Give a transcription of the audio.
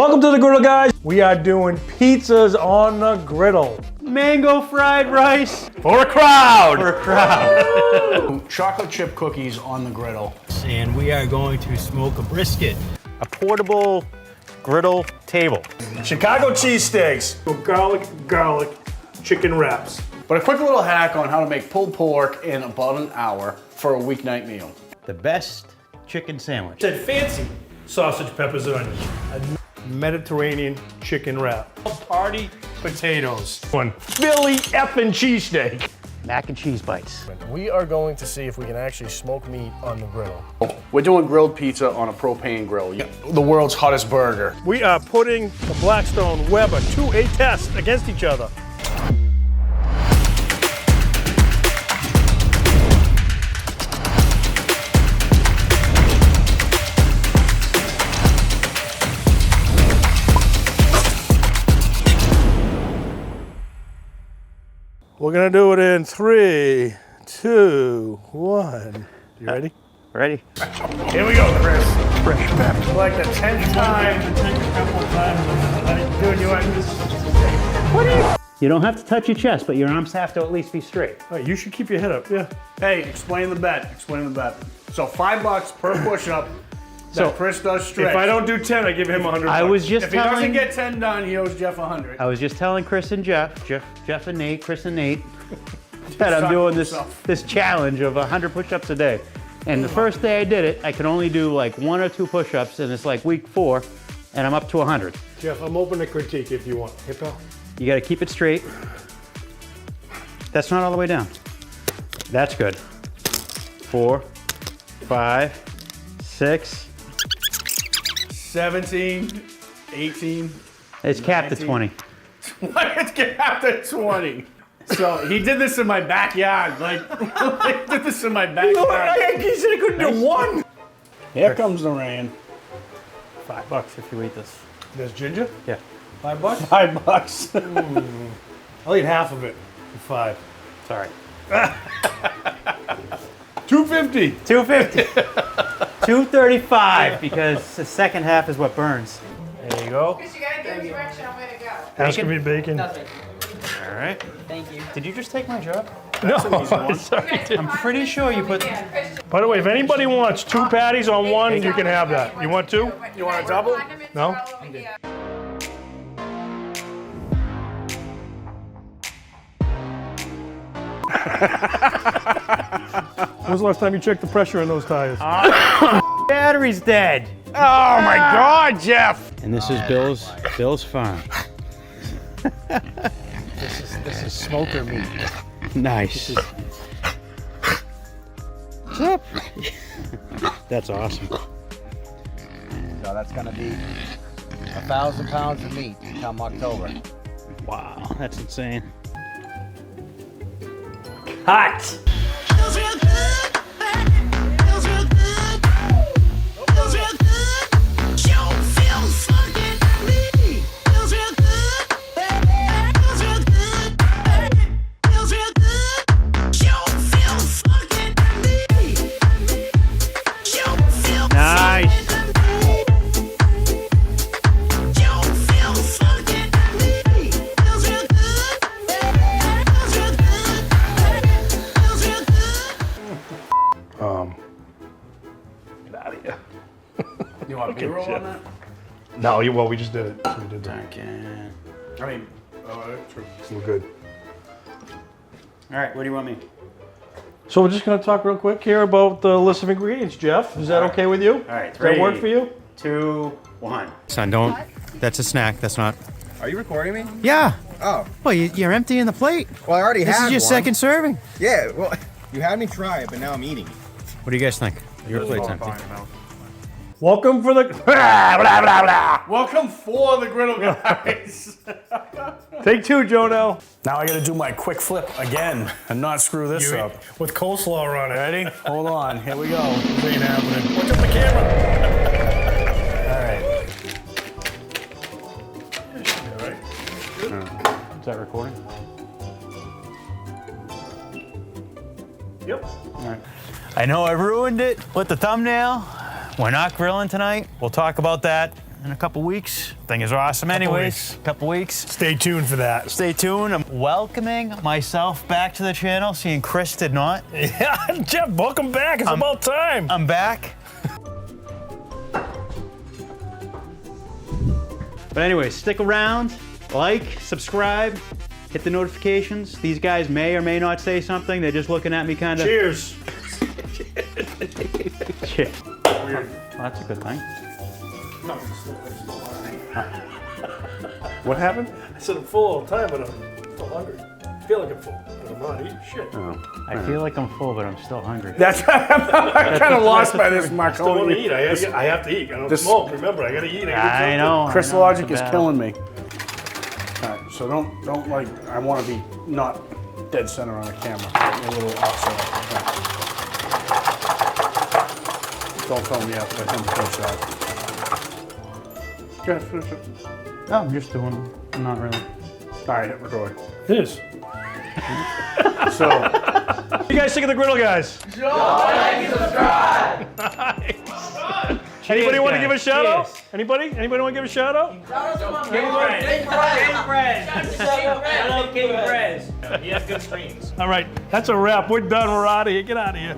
Welcome to the Griddle Guys. We are doing pizzas on the griddle. Mango fried rice. For a crowd. For a crowd. Chocolate chip cookies on the griddle. And we are going to smoke a brisket. A portable griddle table. Chicago cheesesteaks. Garlic chicken wraps. But a quick little hack on how to make pulled pork in about an hour for a weeknight meal. The best chicken sandwich. Said fancy sausage, peppers, and onions. A Mediterranean chicken wrap. Party potatoes. One Philly effing cheesesteak. Mac and cheese bites. We are going to see if we can actually smoke meat on the griddle. We're doing grilled pizza on a propane grill. The world's hottest burger. We are putting the Blackstone Weber to a test against each other. We're gonna do it in 3, 2, 1. You ready? Ready? Here we go, Chris. Fresh pepper. Like the 10th time. Doing you like this. What are you? You don't have to touch your chest, but your arms have to at least be straight. Right, you should keep your head up, yeah. Hey, explain the bet. Explain the bet. So $5 per push-up. So that Chris does stretch. If I don't do 10, I give him 100. I was just If he telling. doesn't get 10 done, he owes Jeff 100. I was just telling Chris and Jeff and Nate, Chris and Nate, that I'm doing this challenge of 100 push-ups a day. And the first day I did it, I could only do like 1 or 2 push-ups, and it's like week 4, and I'm up to 100. Jeff, I'm open to critique if you want. Hey, pal. You gotta keep it straight. That's not all the way down. That's good. 4, 5, 6. 17, 18. It's capped at 20. Let's get after 20. So he did this in my backyard. Like, he did this in my backyard. He said he couldn't do 1. Here comes the rain. $5 if you eat this. There's ginger? Yeah. $5? $5. I'll eat half of it for 5. Sorry. 250. 250. 235 because the second half is what burns. There you go. Chris, you gotta give me direction on where to go. That's gonna be bacon. Nothing. All right. Thank you. Did you just take my job? No, sorry. I'm pretty sure you put. By the way, if anybody wants 2 patties on 1, you can have that. You want 2? You want a double? No? When was the last time you checked the pressure in those tires? Battery's dead. Oh my God, Jeff! And this is Bill's farm. This is smoker meat. Nice. That's awesome. So that's gonna be 1,000 pounds of meat come October. Wow, that's insane. Hot. You want B-roll on that? No, well, we just did it. So we did that. I mean, true. We're good. All right, what do you want me? So we're just gonna talk real quick here about the list of ingredients, Jeff. Is that okay with you? All right, Does that work for you? 2, 1. Son, don't. That's a snack. That's not. Are you recording me? Yeah. Oh. Well, you're emptying the plate. Well, I already This had is your one. second serving. Yeah, well, you had me try it, but now I'm eating it. What do you guys think? Your plate's empty. Welcome for the blah, blah, blah, blah. Welcome for the Griddle Guys. Take 2, Jono. Now I gotta do my quick flip again and not screw this up. With coleslaw on it. Ready? Hold on, here we go. This ain't happening. Watch up the camera. All right. Is that recording? Yep. All right. I know I ruined it with the thumbnail. We're not grilling tonight. We'll talk about that in a couple weeks. Thing is awesome anyways. Couple weeks. Stay tuned for that. Stay tuned. I'm welcoming myself back to the channel, seeing Chris did not. Yeah, Jeff, welcome back. It's about time. I'm back. But anyway, stick around, like, subscribe, hit the notifications. These guys may or may not say something. They're just looking at me kind of. Cheers. Cheers. Weird. Well, that's a good thing. What happened? I said I'm full all the time, but I'm still hungry. I feel like I'm full, but I'm not eating shit. I feel like I'm full, but I'm still hungry. That's I'm kind of lost by this, I still want to Marconi. eat. I have to eat. I don't smoke. Remember, I gotta eat. I know. Chris I know, Logic it's a is battle. killing me. All right, so don't like. I want to be not dead center on the camera. A little offset. Don't film yet. Let him finish that. Go ahead, finish it. No, I'm just doing. Not really. All right, hit record. It is. So. What do you guys think of the Griddle Guys? Anybody want to give a shout out? Anybody? Anybody want to give a shout out? He has good streams. All right, that's a wrap. We're done. We're out of here. Get out of here.